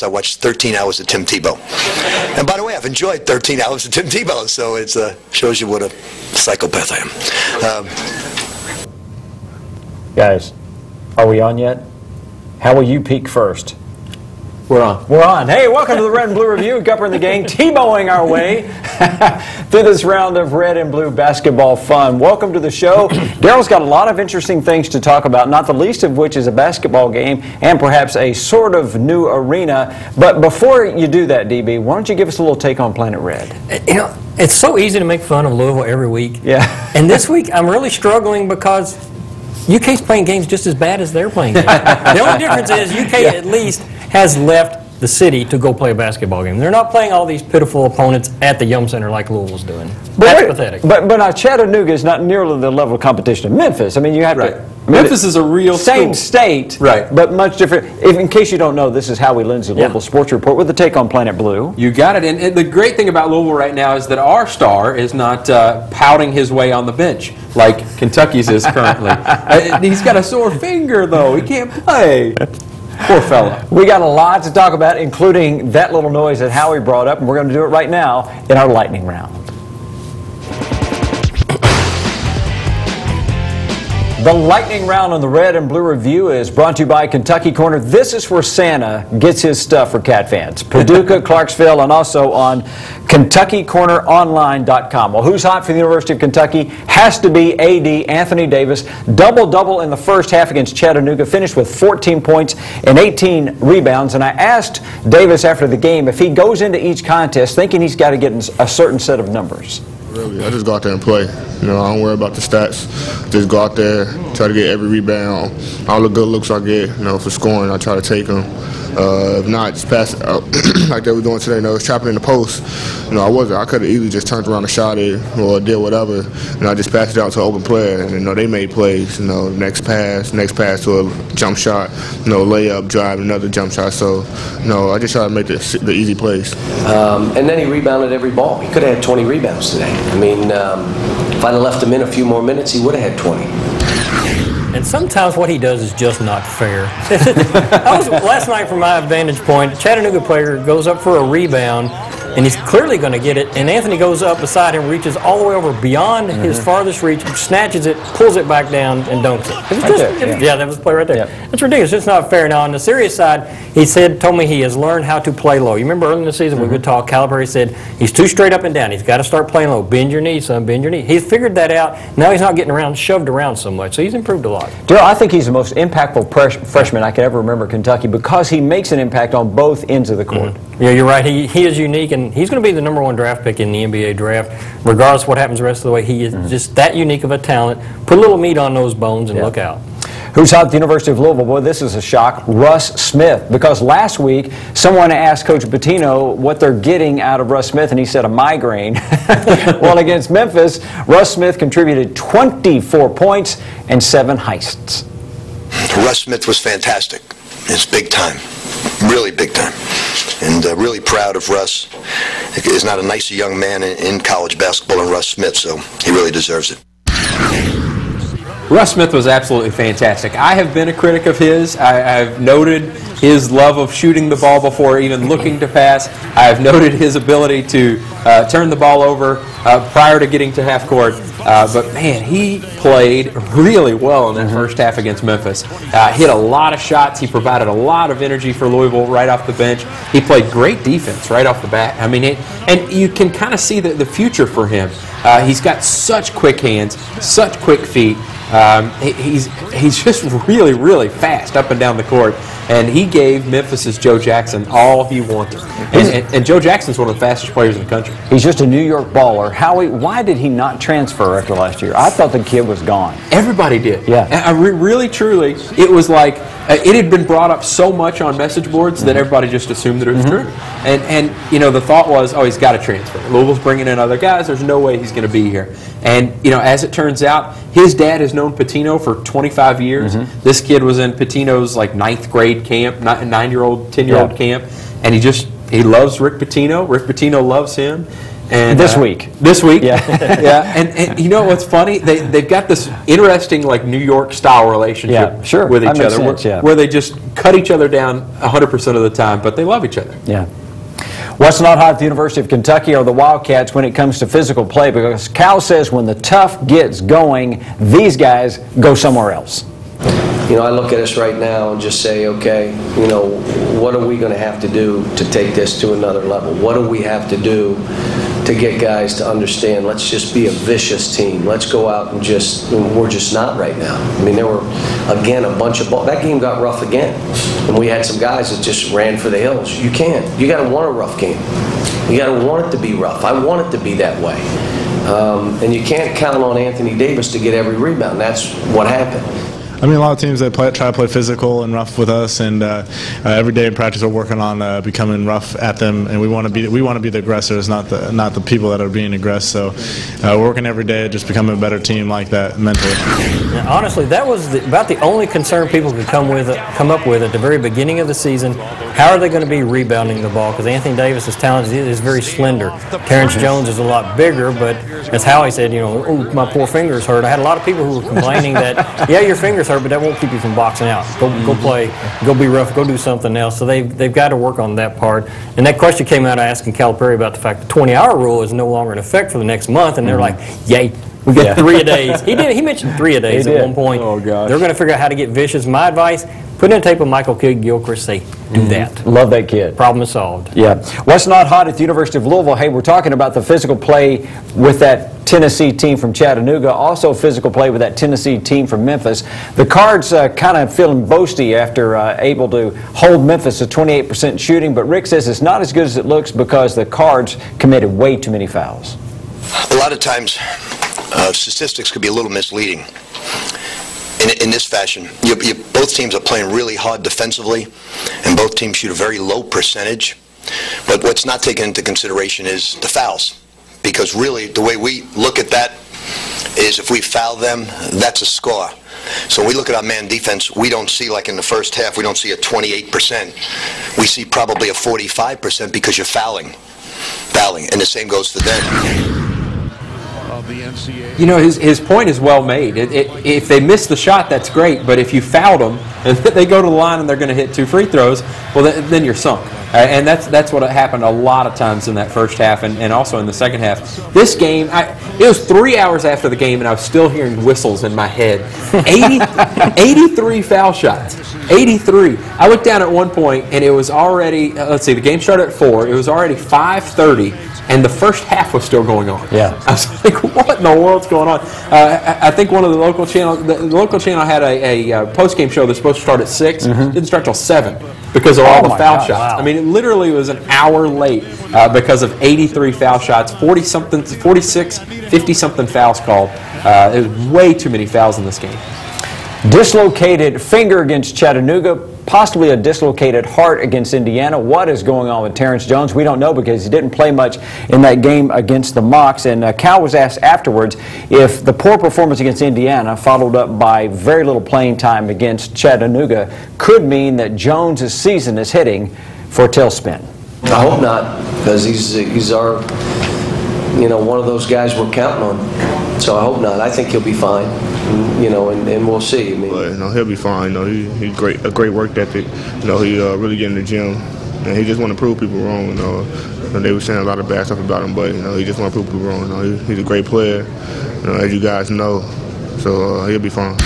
I watched 13 hours of Tim Tebow. And by the way, I've enjoyed 13 hours of Tim Tebow, so it shows you what a psychopath I am. Guys, are we on yet? How will you peak first? We're on. We're on. Hey, welcome to the Red and Blue Review. Gupper and the gang Tebowing our way through this round of red and blue basketball fun. Welcome to the show. Daryl's got a lot of interesting things to talk about, not the least of which is a basketball game and perhaps a sort of new arena. But before you do that, DB, why don't you give us a little take on Planet Red? You know, it's so easy to make fun of Louisville every week. Yeah. And this week, I'm really struggling because UK's playing games just as bad as they're playing games. The only difference is UK at least has left the city to go play a basketball game. They're not playing all these pitiful opponents at the Yum Center like Louisville's doing. That's pathetic. But now Chattanooga is not nearly the level of competition of Memphis. I mean, you have to. I mean, Memphis is a real same school. state, Right. but much different. In case you don't know, this is Howie Lindsay, Louisville Sports Report, with the take on Planet Blue. You got it. And the great thing about Louisville right now is that our star is not pouting his way on the bench like Kentucky's is currently. He's got a sore finger, though. He can't play. Poor fella. We got a lot to talk about, including that little noise that Howie brought up, and we're going to do it right now in our lightning round. The lightning round on the Red and Blue Review is brought to you by Kentucky Corner. This is where Santa gets his stuff for Cat fans. Paducah, Clarksville, and also on KentuckyCornerOnline.com. Well, who's hot for the University of Kentucky? Has to be A.D. Anthony Davis. Double-double in the first half against Chattanooga. Finished with 14 points and 18 rebounds. And I asked Davis after the game if he goes into each contest thinking he's got to get a certain set of numbers. Really, I just go out there and play. You know, I don't worry about the stats. Just go out there, try to get every rebound. All the good looks I get, you know, for scoring, I try to take them. If not, just pass it out like they were doing today. You know, it was trapping in the post. You know, I could have easily just turned around and shot it or did whatever. You know, I just passed it out to an open player, and you know they made plays. You know, next pass to a jump shot. You know, layup, drive, another jump shot. So, you know, I just try to make the easy plays. And then he rebounded every ball. He could have had 20 rebounds today. I mean, if I'd have left him in a few more minutes, he would have had 20. And sometimes what he does is just not fair. Last night, from my vantage point, a Chattanooga player goes up for a rebound, and he's clearly going to get it, and Anthony goes up beside him, reaches all the way over beyond his farthest reach, snatches it, pulls it back down, and dunks it. That was the play right there. Yeah. That's ridiculous. It's not fair. Now, on the serious side, he told me he has learned how to play low. You remember early in the season we would talk, Calipari said he's too straight up and down. He's got to start playing low. Bend your knee, son, bend your knee. He's figured that out. Now he's not getting shoved around so much, so he's improved a lot. Daryl, I think he's the most impactful freshman I can ever remember at Kentucky because he makes an impact on both ends of the court. Yeah, you're right. He is unique, and he's going to be the #1 draft pick in the NBA draft. Regardless of what happens the rest of the way, he is just that unique of a talent. Put a little meat on those bones and look out. Who's hot at the University of Louisville? Boy, this is a shock. Russ Smith. Because last week, someone asked Coach Pitino what they're getting out of Russ Smith, and he said a migraine. Well, against Memphis, Russ Smith contributed 24 points and 7 heists. Russ Smith was fantastic. It's big time. Really big time. And really proud of Russ. There's not a nicer young man in college basketball than Russ Smith, so he really deserves it. Russ Smith was absolutely fantastic. I have been a critic of his. I've noted his love of shooting the ball before even looking to pass. I have noted his ability to turn the ball over prior to getting to half court. But, man, he played really well in that first half against Memphis. Hit a lot of shots. He provided a lot of energy for Louisville right off the bench. He played great defense right off the bat. I mean, and you can kind of see the future for him. He's got such quick hands, such quick feet. He's just really, really fast up and down the court, and he gave Memphis's Joe Jackson all he wanted. And Joe Jackson's one of the fastest players in the country. He's just a New York baller. Howie, why did he not transfer after last year? I thought the kid was gone. Everybody did. Yeah. Really, truly, it was like it had been brought up so much on message boards that everybody just assumed that it was true. And you know, the thought was, oh, he's got to transfer. Louisville's bringing in other guys. There's no way he's going to be here. And you know, as it turns out, his dad has known Pitino for 25 years. This kid was in Pitino's like 9th grade camp, 10-year-old camp, and he loves Rick Pitino. Rick Pitino loves him. And This week. This week. Yeah. Yeah. And you know what's funny? They've got this interesting, like, New York style relationship Yeah, sure. with That each makes other, sense, yeah. where they just cut each other down 100% of the time, but they love each other. Yeah. What's not hot at the University of Kentucky are the Wildcats when it comes to physical play, because Cal says when the tough gets going, these guys go somewhere else. You know, I look at us right now and just say, okay, you know, what are we going to have to do to take this to another level? What do we have to do to get guys to understand, let's just be a vicious team. Let's go out and we're just not right now. I mean, there were, again, a bunch of balls. That game got rough again. And we had some guys that just ran for the hills. You can't. You got to want a rough game. You got to want it to be rough. I want it to be that way. And you can't count on Anthony Davis to get every rebound. That's what happened. I mean, a lot of teams that try to play physical and rough with us, and every day in practice we're working on becoming rough at them, and we want to be the aggressors, not the people that are being aggressed. So we're working every day, just becoming a better team like that mentally. Now, honestly, that was about the only concern people could come up with at the very beginning of the season. How are they going to be rebounding the ball? Because Anthony Davis's talent is very slender. Terrence Jones is a lot bigger, but as Howie said, you know, oh, my poor fingers hurt. I had a lot of people who were complaining that, yeah, your fingers hurt, but that won't keep you from boxing out. Go play, go be rough, go do something else. So they've got to work on that part. And that question came out asking Calipari about the fact the 20-hour rule is no longer in effect for the next month, and they're like, yay. We got 3 a days. He mentioned 3 a days at one point. Oh, gosh. They're going to figure out how to get vicious. My advice, put in a tape of Michael Kidd-Gilchrist, say, do that. Love that kid. Problem is solved. Yeah. What's not hot at the University of Louisville? Hey, we're talking about the physical play with that Tennessee team from Chattanooga, also physical play with that Tennessee team from Memphis. The Cards kind of feeling boasty after able to hold Memphis to 28% shooting, but Rick says it's not as good as it looks because the Cards committed way too many fouls. A lot of times, statistics could be a little misleading. In this fashion, both teams are playing really hard defensively, and both teams shoot a very low percentage. But what's not taken into consideration is the fouls, because really the way we look at that is if we foul them, that's a score. So when we look at our man defense, we don't see, like in the first half, we don't see a 28%. We see probably a 45% because you're fouling, and the same goes for them. You know, his point is well made. If they miss the shot, that's great. But if you fouled them and they go to the line and they're going to hit 2 free throws, well, then you're sunk. And that's what happened a lot of times in that first half and also in the second half. This game, it was 3 hours after the game, and I was still hearing whistles in my head. 83 foul shots. 83. I looked down at one point, and it was already, let's see, the game started at 4. It was already 5:30. And the first half was still going on. Yeah. I was like, what in the world's going on? I think one of the local channels, the local channel had a post-game show that's supposed to start at 6. Didn't start till 7 because of all the foul shots. Wow. I mean, it literally was an hour late because of 83 foul shots, 40-something, 46, 50-something fouls called. It was way too many fouls in this game. Dislocated finger against Chattanooga, possibly a dislocated heart against Indiana. What is going on with Terrence Jones? We don't know because he didn't play much in that game against the Mocs. And Cal was asked afterwards if the poor performance against Indiana, followed up by very little playing time against Chattanooga, could mean that Jones' season is heading for a tailspin. I hope not, because he's our, you know, one of those guys we're counting on. So I hope not. I think he'll be fine, you know, and we'll see. I mean, But, you know, he'll be fine. You know, he's a great work ethic. You know, he really get in the gym, and he just want to prove people wrong. You know, they were saying a lot of bad stuff about him, but you know, he just want to prove people wrong. You know, he's a great player, you know, as you guys know. So he'll be fine.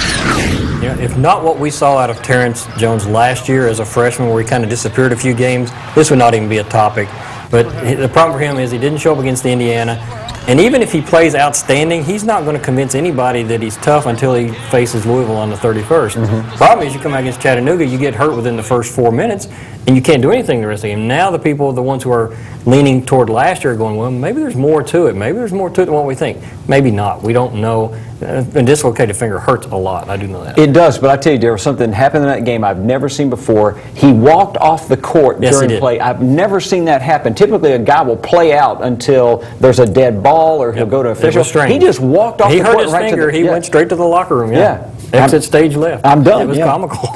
Yeah, if not what we saw out of Terrence Jones last year as a freshman, where he kind of disappeared a few games, this would not even be a topic. But the problem for him is he didn't show up against Indiana. And even if he plays outstanding, he's not going to convince anybody that he's tough until he faces Louisville on the 31st. Problem is, you come out against Chattanooga, you get hurt within the first 4 minutes, and you can't do anything the rest of the game. Now the ones who are leaning toward last year are going, well, maybe there's more to it. Maybe there's more to it than what we think. Maybe not. We don't know. A dislocated finger hurts a lot. I do know that. It does, but I tell you, there was something happened in that game I've never seen before. He walked off the court during play. I've never seen that happen. Typically, a guy will play out until there's a dead ball or he'll go to official. He just walked off the court. He hurt his finger. He went straight to the locker room. Yeah. Exit stage left. I'm done. It was comical.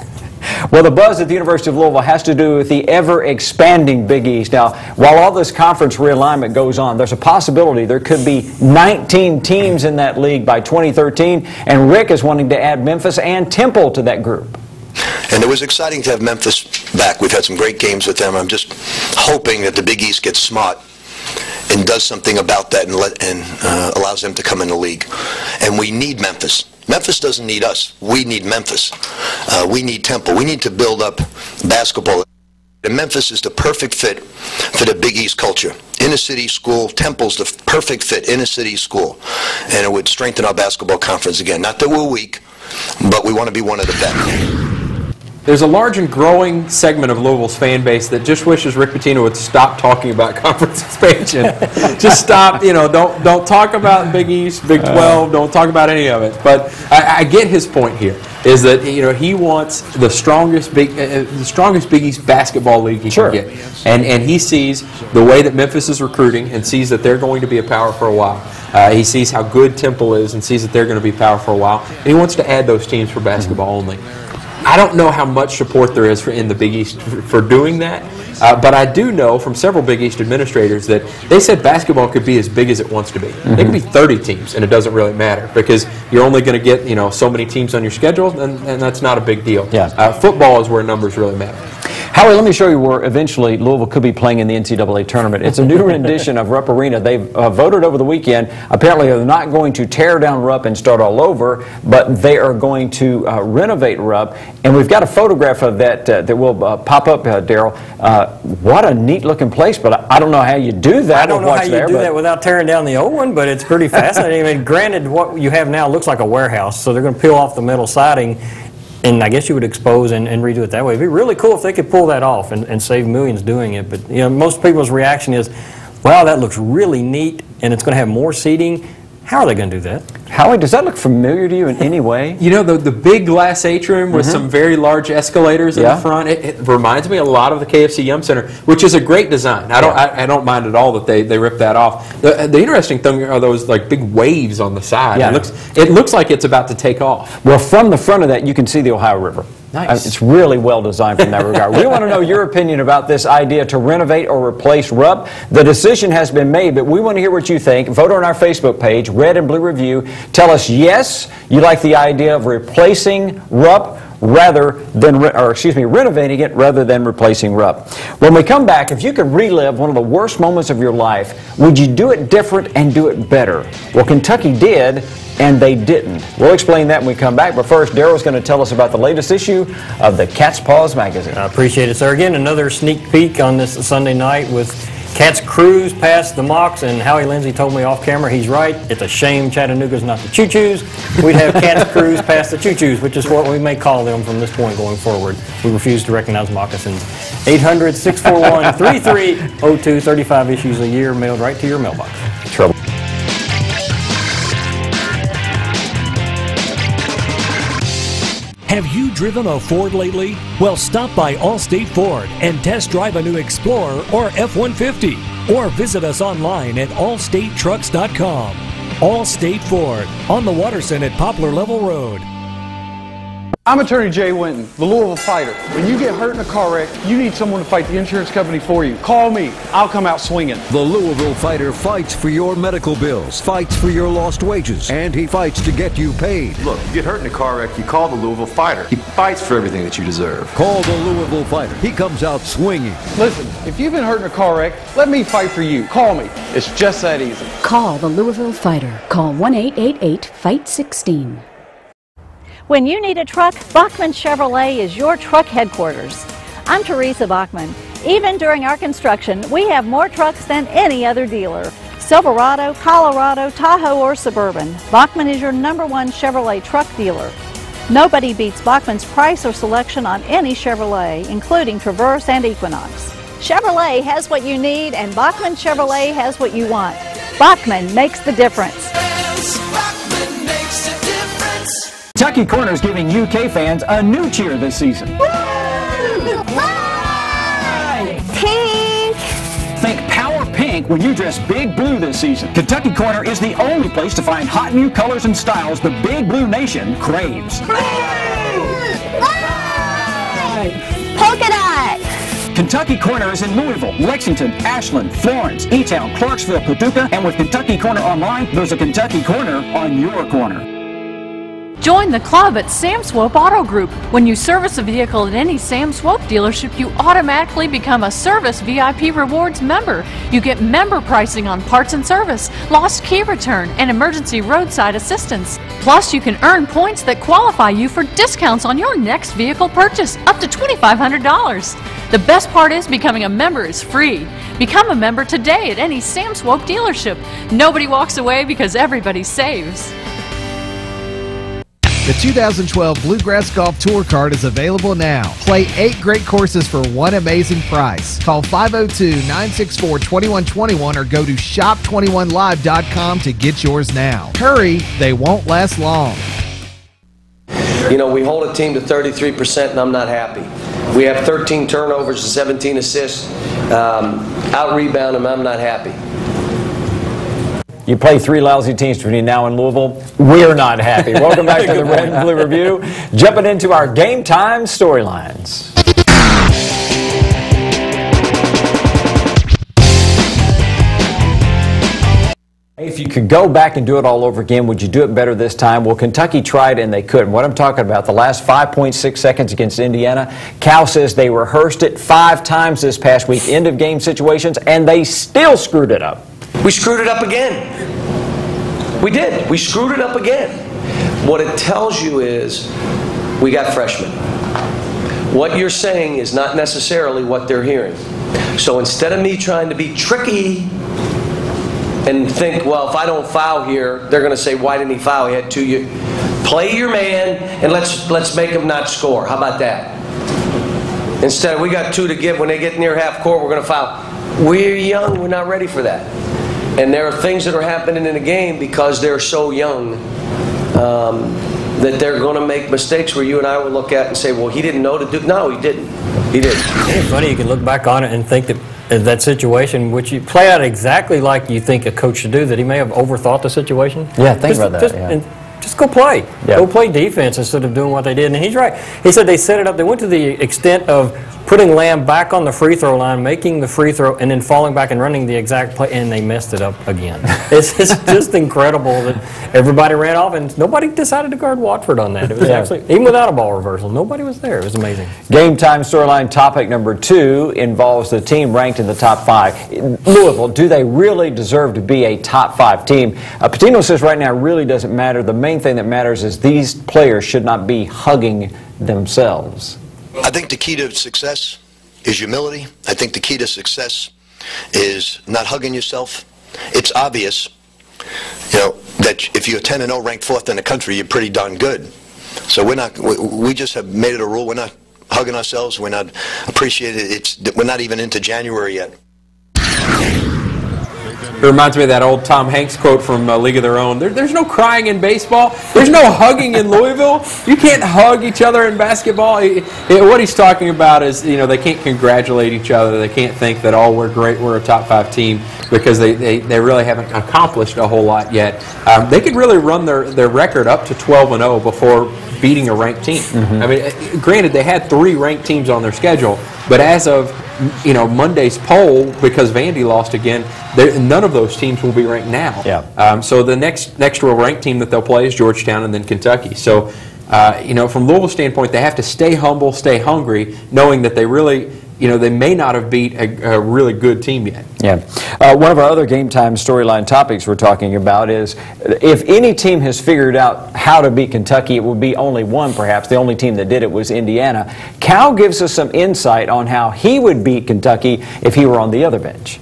Well, the buzz at the University of Louisville has to do with the ever-expanding Big East. Now, while all this conference realignment goes on, there's a possibility there could be 19 teams in that league by 2013, and Rick is wanting to add Memphis and Temple to that group. And it was exciting to have Memphis back. We've had some great games with them. I'm just hoping that the Big East gets smart and does something about that and allows them to come in the league. And we need Memphis. Memphis doesn't need us. We need Memphis. We need Temple. We need to build up basketball. And Memphis is the perfect fit for the Big East culture. Inner city school, Temple's the perfect fit, inner city school. And it would strengthen our basketball conference again. Not that we're weak, but we want to be one of the best. There's a large and growing segment of Louisville's fan base that just wishes Rick Pitino would stop talking about conference expansion. Just stop, don't talk about Big East, Big 12, don't talk about any of it. But I get his point here, is that he wants the strongest Big East basketball league he can get. And he sees the way that Memphis is recruiting and sees that they're going to be a power for a while. He sees how good Temple is and sees that they're going to be power for a while. And he wants to add those teams for basketball only. I don't know how much support there is in the Big East for doing that, but I do know from several Big East administrators that they said basketball could be as big as it wants to be. It could be 30 teams, and it doesn't really matter because you're only going to get so many teams on your schedule, and that's not a big deal. Football is where numbers really matter. Howie, let me show you where eventually Louisville could be playing in the NCAA tournament. It's a new rendition of Rupp Arena. They've voted over the weekend. Apparently, they're not going to tear down Rupp and start all over, but they are going to renovate Rupp. And we've got a photograph of that that will pop up, Daryl. What a neat-looking place, but I don't know how you do that. I don't know how you do that without tearing down the old one, but it's pretty fascinating. I mean, granted, what you have now looks like a warehouse, so they're going to peel off the metal siding. And I guess you would expose and redo it that way. It'd be really cool if they could pull that off and save millions doing it. But most people's reaction is, wow, that looks really neat, and it's going to have more seating. How are they going to do that? Howie, does that look familiar to you in any way? The big glass atrium with some very large escalators in the front, it reminds me a lot of the KFC Yum Center, which is a great design. I don't mind at all that they ripped that off. The interesting thing are those big waves on the side. It looks like it's about to take off. Well, from the front of that, you can see the Ohio River. Nice. It's really well designed from that regard. We want to know your opinion about this idea to renovate or replace Rupp. The decision has been made, but we want to hear what you think. Vote on our Facebook page, Red and Blue Review. Tell us, yes, you like the idea of replacing Rupp renovating it rather than replacing Rupp. When we come back, if you could relive one of the worst moments of your life, would you do it different and do it better? Well, Kentucky did, and they didn't. We'll explain that when we come back, but first, Daryl's going to tell us about the latest issue of the Cat's Paws magazine. I appreciate it, sir. Again, another sneak peek on this Sunday night with Cats cruise past the Mocs, and Howie Lindsay told me off camera he's right. It's a shame Chattanooga's not the Choo-Choos. We'd have Cats cruise past the Choo-Choos, which is what we may call them from this point going forward. We refuse to recognize moccasins. 800-641-3302, 35 issues a year, mailed right to your mailbox. Trouble. Have you driven a Ford lately? Well, stop by Allstate Ford and test drive a new Explorer or F-150. Or visit us online at allstatetrucks.com. Allstate Ford, on the Watterson at Poplar Level Road. I'm attorney Jay Winton, the Louisville Fighter. When you get hurt in a car wreck, you need someone to fight the insurance company for you. Call me. I'll come out swinging. The Louisville Fighter fights for your medical bills, fights for your lost wages, and he fights to get you paid. Look, you get hurt in a car wreck, you call the Louisville Fighter. He fights for everything that you deserve. Call the Louisville Fighter. He comes out swinging. Listen, if you've been hurt in a car wreck, let me fight for you. Call me. It's just that easy. Call the Louisville Fighter. Call 1-888-FIGHT-16. When you need a truck, Bachman Chevrolet is your truck headquarters. I'm Teresa Bachman. Even during our construction, we have more trucks than any other dealer. Silverado, Colorado, Tahoe, or Suburban, Bachman is your #1 Chevrolet truck dealer. Nobody beats Bachman's price or selection on any Chevrolet, including Traverse and Equinox. Chevrolet has what you need, and Bachman Chevrolet has what you want. Bachman makes the difference. Kentucky Corner is giving UK fans a new cheer this season. Pink! Think Power Pink when you dress Big Blue this season. Kentucky Corner is the only place to find hot new colors and styles the Big Blue Nation craves. right. Polka dot. Kentucky Corner is in Louisville, Lexington, Ashland, Florence, E-Town, Clarksville, Paducah, and with Kentucky Corner Online, there's a Kentucky Corner on your corner. Join the club at Sam Swope Auto Group. When you service a vehicle at any Sam Swope dealership, you automatically become a Service VIP Rewards member. You get member pricing on parts and service, lost key return, and emergency roadside assistance. Plus, you can earn points that qualify you for discounts on your next vehicle purchase, up to $2,500. The best part is becoming a member is free. Become a member today at any Sam Swope dealership. Nobody walks away because everybody saves. The 2012 Bluegrass Golf Tour Card is available now. Play 8 great courses for one amazing price. Call 502-964-2121 or go to shop21live.com to get yours now. Hurry, they won't last long. You know, we hold a team to 33% and I'm not happy. We have 13 turnovers and 17 assists. Out-rebound them, I'm not happy. You play 3 lousy teams between now and Louisville. We're not happy. Welcome back to the Red and Blue Review. Jumping into our game time storylines. If you could go back and do it all over again, would you do it better this time? Well, Kentucky tried and they couldn't. What I'm talking about, the last 5.6 seconds against Indiana, Cal says they rehearsed it 5 times this past week, end of game situations, and they still screwed it up. We screwed it up again. We did. We screwed it up again. What it tells you is we got freshmen. What you're saying is not necessarily what they're hearing. So instead of me trying to be tricky and think, well, if I don't foul here, they're going to say, why didn't he foul? He had 2 years. Play your man and let's make him not score. How about that? Instead, we got 2 to give. When they get near half court, we're going to foul. We're young. We're not ready for that. And there are things that are happening in the game because they're so young that they're going to make mistakes where you and I would look at and say, well, he didn't know to do. No, he didn't. He didn't. It's funny, you can look back on it and think that that situation, which you play out exactly like you think a coach should do, that he may have overthought the situation. Yeah, think about that. Just go play. Yeah. Go play defense instead of doing what they did. And he's right. He said they set it up. They went to the extent of putting Lamb back on the free throw line, making the free throw, and then falling back and running the exact play, and they messed it up again. It's just incredible that everybody ran off, and nobody decided to guard Watford on that. It was actually, even without a ball reversal, nobody was there. It was amazing. Game time storyline topic number 2 involves the team ranked in the top 5. Louisville, do they really deserve to be a top 5 team? Patino says right now it really doesn't matter. The main thing that matters is these players should not be hugging themselves. I think the key to success is humility. I think the key to success is not hugging yourself. It's obvious, you know, that if you're 10-0 ranked 4th in the country, you're pretty darn good. So we just have made it a rule. We're not hugging ourselves. We're not appreciating it. We're not even into January yet. It reminds me of that old Tom Hanks quote from League of Their Own. There's no crying in baseball. There's no hugging in Louisville. You can't hug each other in basketball. What he's talking about is, you know, they can't congratulate each other. They can't think that, oh, we're great, we're a top 5 team, because they really haven't accomplished a whole lot yet. They could really run their record up to 12-0 before beating a ranked team. Mm-hmm. I mean, granted, they had 3 ranked teams on their schedule, but as of Monday's poll, because Vandy lost again, none of those teams will be ranked now. Yeah. So the next real ranked team that they'll play is Georgetown and then Kentucky. So, from Louisville's standpoint, they have to stay humble, stay hungry, knowing that they really, they may not have beat a really good team yet. Yeah. One of our other game time storyline topics we're talking about is if any team has figured out how to beat Kentucky, it will be only one, perhaps. The only team that did it was Indiana. Cal gives us some insight on how he would beat Kentucky if he were on the other bench.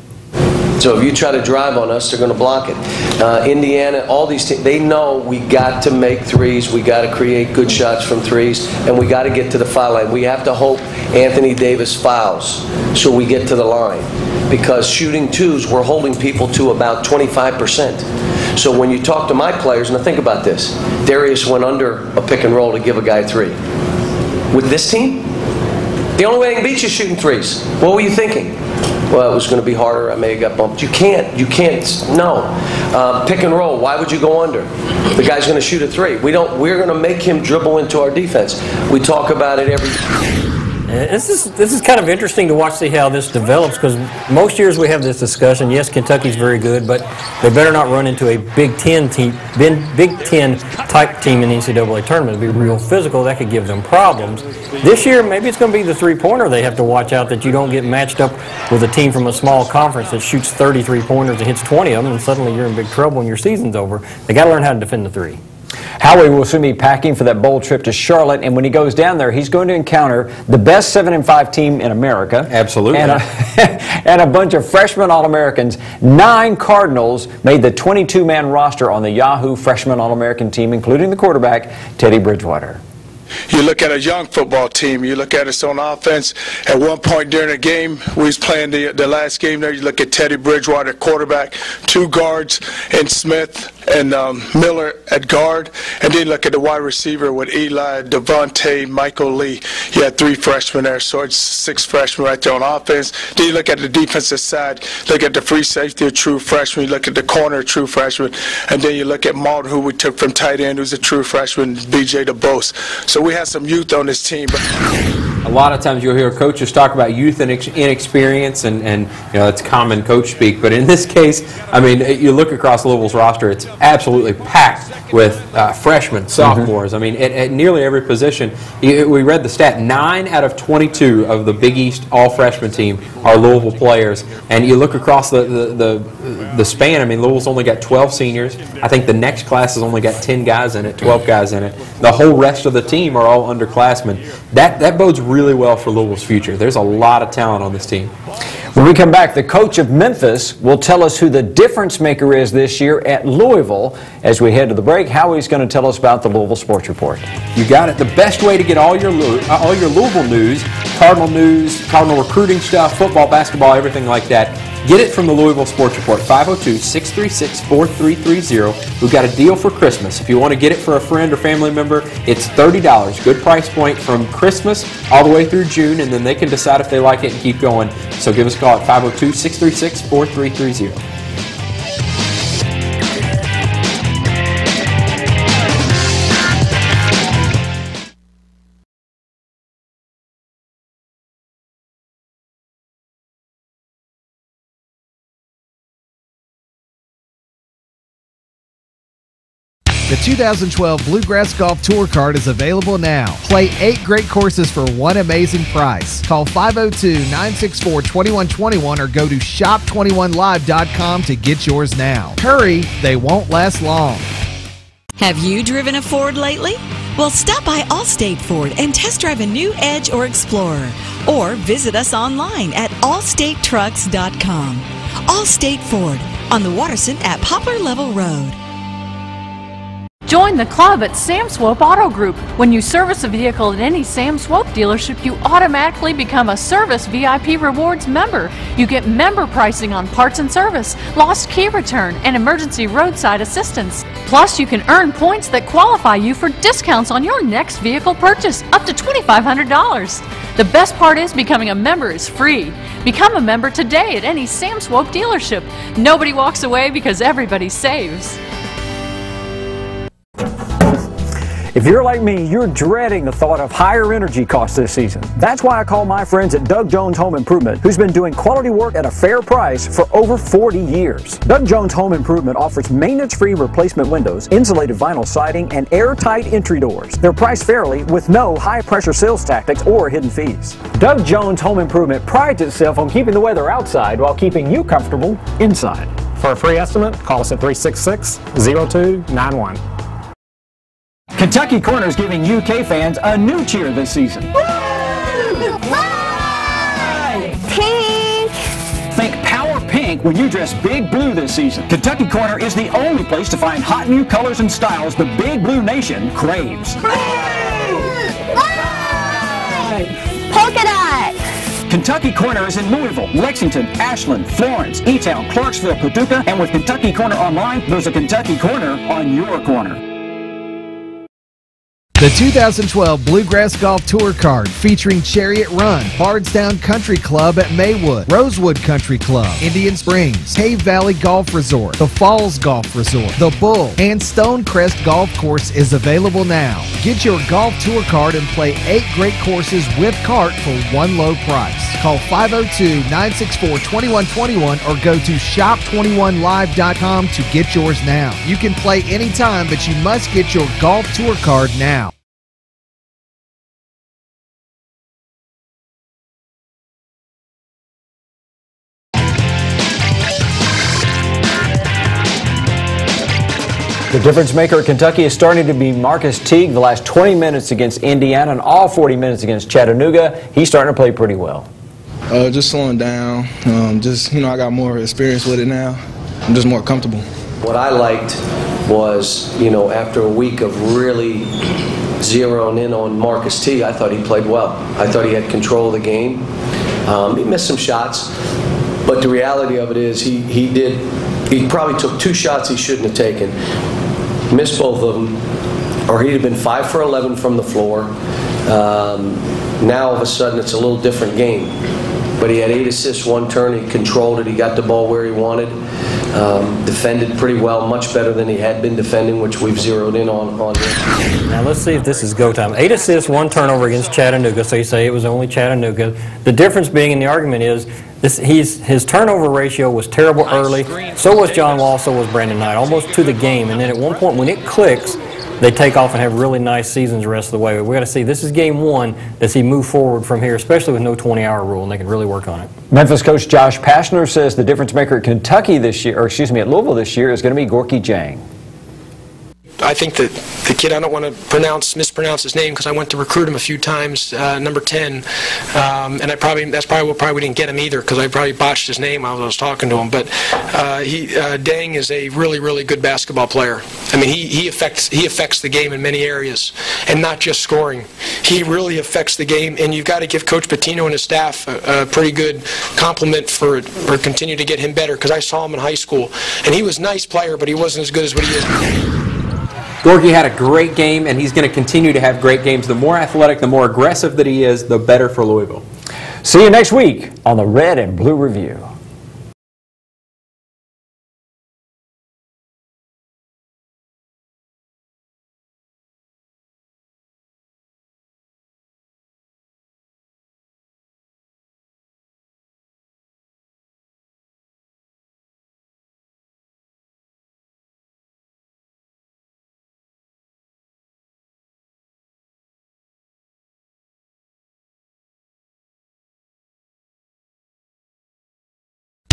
So if you try to drive on us, they're going to block it. Indiana, all these teams, they know we got to make threes, we got to create good shots from threes, and we got to get to the foul line. We have to hope Anthony Davis fouls so we get to the line. Because shooting twos, we're holding people to about 25%. So when you talk to my players, now think about this. Darius went under a pick and roll to give a guy 3. With this team, the only way they can beat you is shooting threes. What were you thinking? Well, it was going to be harder. I may have got bumped. You can't. No. Pick and roll. Why would you go under? The guy's going to shoot a 3. We're going to make him dribble into our defense. We talk about it every. This is kind of interesting to watch, see how this develops, because most years we have this discussion. Yes, Kentucky's very good, but they better not run into a Big Ten type team in the NCAA tournament. It'd be real physical. That could give them problems. This year, maybe it's going to be the three-pointer they have to watch out, that you don't get matched up with a team from a small conference that shoots 30 three-pointers and hits 20 of them, and suddenly you're in big trouble when your season's over. They got to learn how to defend the three. Howie will soon be packing for that bowl trip to Charlotte, and when he goes down there, he's going to encounter the best 7-5 team in America. Absolutely. And a bunch of freshman All-Americans. 9 Cardinals made the 22-man roster on the Yahoo Freshman All-American team, including the quarterback, Teddy Bridgewater. You look at a young football team, you look at us on offense. At one point during the game, we was playing the last game there, you look at Teddy Bridgewater, quarterback, 2 guards, and Smith and Miller at guard. And then look at the wide receiver with Eli, Devontae, Michael Lee. You had 3 freshmen there, so it's 6 freshmen right there on offense. Then you look at the defensive side, look at the free safety, a true freshman. You look at the corner, a true freshman. And then you look at Malden, who we took from tight end, who's a true freshman, B.J. DeBose. So we have some youth on this team. A lot of times you'll hear coaches talk about youth and inexperience, and you know, it's common coach speak. But in this case, I mean, you look across Louisville's roster, it's absolutely packed with freshmen, sophomores. I mean, at nearly every position. We read the stat: 9 out of 22 of the Big East all-freshman team are Louisville players. And you look across the span. I mean, Louisville's only got 12 seniors. I think the next class has only got 10 guys in it, 12 guys in it. The whole rest of the team are all underclassmen. That bodes really well for Louisville's future. There's a lot of talent on this team. When we come back, the coach of Memphis will tell us who the difference maker is this year at Louisville. As we head to the break, Howie's going to tell us about the Louisville Sports Report. You got it. The best way to get all your Louisville news, Cardinal recruiting stuff, football, basketball, everything like that. Get it from the Louisville Sports Report, 502-636-4330. We've got a deal for Christmas. If you want to get it for a friend or family member, it's $30. Good price point from Christmas all the way through June, and then they can decide if they like it and keep going. So give us a call at 502-636-4330. The 2012 Bluegrass Golf Tour Card is available now. Play 8 great courses for one amazing price. Call 502-964-2121 or go to shop21live.com to get yours now. Hurry, they won't last long. Have you driven a Ford lately? Well, stop by Allstate Ford and test drive a new Edge or Explorer. Or visit us online at allstatetrucks.com. Allstate Ford on the Watterson at Poplar Level Road. Join the club at Sam Swope Auto Group. When you service a vehicle at any Sam Swope dealership, you automatically become a Service VIP Rewards member. You get member pricing on parts and service, lost key return, and emergency roadside assistance. Plus, you can earn points that qualify you for discounts on your next vehicle purchase, up to $2,500. The best part is becoming a member is free. Become a member today at any Sam Swope dealership. Nobody walks away because everybody saves. If you're like me, you're dreading the thought of higher energy costs this season. That's why I call my friends at Doug Jones Home Improvement, who's been doing quality work at a fair price for over 40 years. Doug Jones Home Improvement offers maintenance-free replacement windows, insulated vinyl siding, and airtight entry doors. They're priced fairly with no high-pressure sales tactics or hidden fees. Doug Jones Home Improvement prides itself on keeping the weather outside while keeping you comfortable inside. For a free estimate, call us at 366-0291. Kentucky Corner is giving UK fans a new cheer this season. Pink! Think Power Pink when you dress Big Blue this season. Kentucky Corner is the only place to find hot new colors and styles the Big Blue Nation craves. Polka dot! Kentucky Corner is in Louisville, Lexington, Ashland, Florence, E-Town, Clarksville, Paducah, and with Kentucky Corner online, there's a Kentucky Corner on your corner. The 2012 Bluegrass Golf Tour Card featuring Chariot Run, Bardstown Country Club at Maywood, Rosewood Country Club, Indian Springs, Cave Valley Golf Resort, The Falls Golf Resort, The Bull, and Stonecrest Golf Course is available now. Get your golf tour card and play 8 great courses with cart for one low price. Call 502-964-2121 or go to shop21live.com to get yours now. You can play anytime, but you must get your golf tour card now. The difference maker at Kentucky is starting to be Marcus Teague. The last 20 minutes against Indiana and all 40 minutes against Chattanooga, he's starting to play pretty well. Just slowing down. I got more experience with it now. I'm just more comfortable. What I liked was, after a week of really zeroing in on Marcus Teague, I thought he played well. I thought he had control of the game. He missed some shots, but the reality of it is he probably took 2 shots he shouldn't have taken. Missed both of them, or he'd have been 5 for 11 from the floor. Now all of a sudden it's a little different game. But he had 8 assists, 1 turn. He controlled it. He got the ball where he wanted. Defended pretty well, much better than he had been defending, which we've zeroed in on him. Now let's see if this is go time. 8 assists, 1 turnover against Chattanooga, so you say it was only Chattanooga. The difference being in the argument is his turnover ratio was terrible early. So was John Wall, so was Brandon Knight, almost to the game. And then at one point when it clicks, they take off and have really nice seasons the rest of the way. We got to see, this is game 1. Does he move forward from here, especially with no 20-hour rule, and they can really work on it. Memphis coach Josh Pastner says the difference maker at Kentucky this year, at Louisville this year, is going to be Gorky Jang. I think that the kid, I don't want to mispronounce his name because I went to recruit him a few times, number 10, and that's probably why we didn't get him either, because I probably botched his name while I was talking to him. But Dang is a really, really good basketball player. I mean, he affects the game in many areas, and not just scoring. He really affects the game, and you've got to give Coach Pitino and his staff a pretty good compliment for continue to get him better, because I saw him in high school, and he was a nice player, but he wasn't as good as what he is. Gorky had a great game, and he's going to continue to have great games. The more athletic, the more aggressive that he is, the better for Louisville. See you next week on the Red and Blue Review.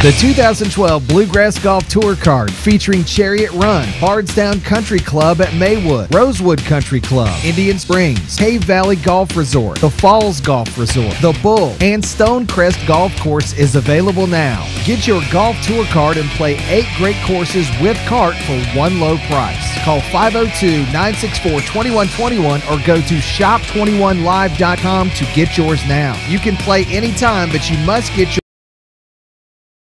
The 2012 Bluegrass Golf Tour Card featuring Chariot Run, Bardstown Country Club at Maywood, Rosewood Country Club, Indian Springs, Cave Valley Golf Resort, The Falls Golf Resort, The Bull, and Stonecrest Golf Course is available now. Get your golf tour card and play 8 great courses with cart for one low price. Call 502-964-2121 or go to shop21live.com to get yours now. You can play anytime, but you must get your